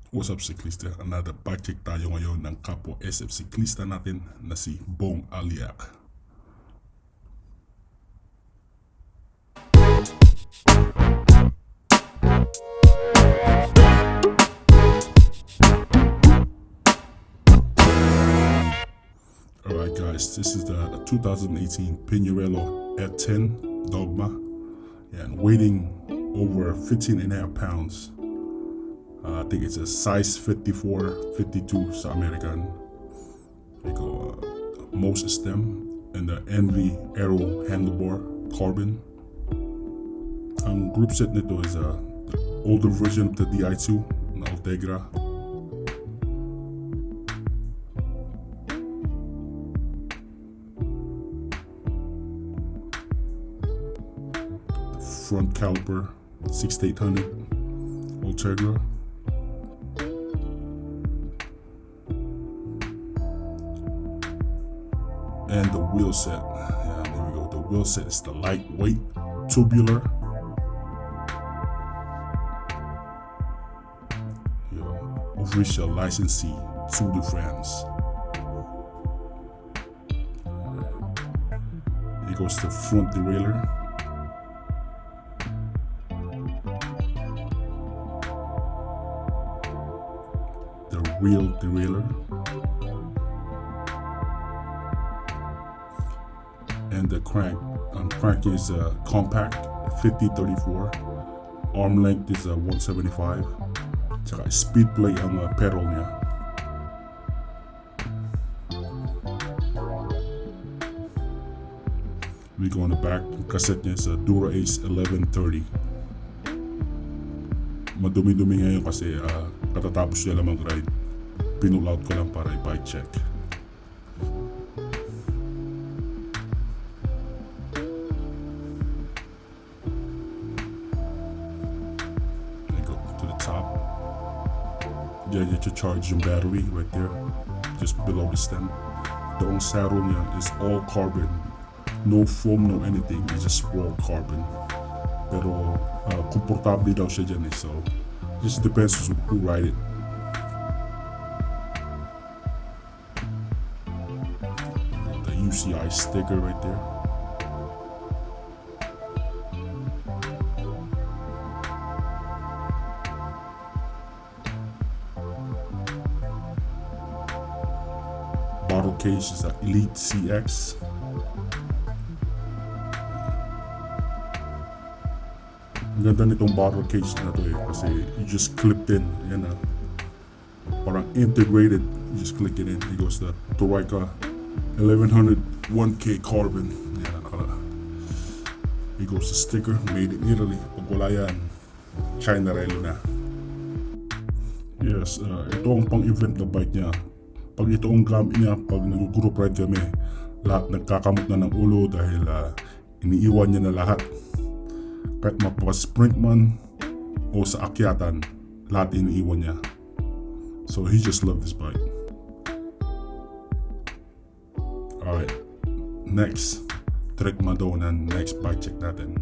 What's up, siklista? Another bike check tayo ngayon ng kapwa SF siklista natin na si Bong Aliak. Alright guys, this is the 2018 Pinarello F10 Dogma, and weighing over 15.5 pounds. I think it's a size 54, 52 sa American. Most stem and the Envy Aero handlebar carbon. Ang group set nito is the older version of the Di2 na Ultegra. Front caliper 6800 Ultegra. And the wheel set, yeah, there we go. The wheel set is the lightweight tubular. Official licensee Tour de France. Here goes the front derailleur. The rear derailleur. And the crank is compact 50-34. Arm length is 175. Tsaka speed play ang pedal niya. We go on the back. Ang cassette niya is Dura Ace 1130. Madumi-dumi ngayon kasi katatapos niya lang mag-ride. Pinull out ko lang para i-bike check. Yeah, you can charge your battery right there, just below the stem. The own saddle is all carbon, no foam, no anything. It's just raw carbon. Pero komportable daw siya dyan so just depends who ride it. The UCI sticker right there. Bottle case is Elite CX. Ang ganda nitong bottle case na to kasi you just clipped in, yan parang integrated, you just click it in. It goes the Toraika 1100 1K carbon. Yan, it goes the sticker, made in Italy. Pag wala yan, Pinarello na. Yes, ito ang pang-event na bike niya. Pag ito ang gamit niya, pag nag-group ride kami, lahat nagkakamot na ng ulo dahil iniiwan niya na lahat. Kahit mapapa-sprint man o sa akyatan, lahat iniiwan niya. So he just loved this bike. Alright, next, Trek Madonna, next bike check natin.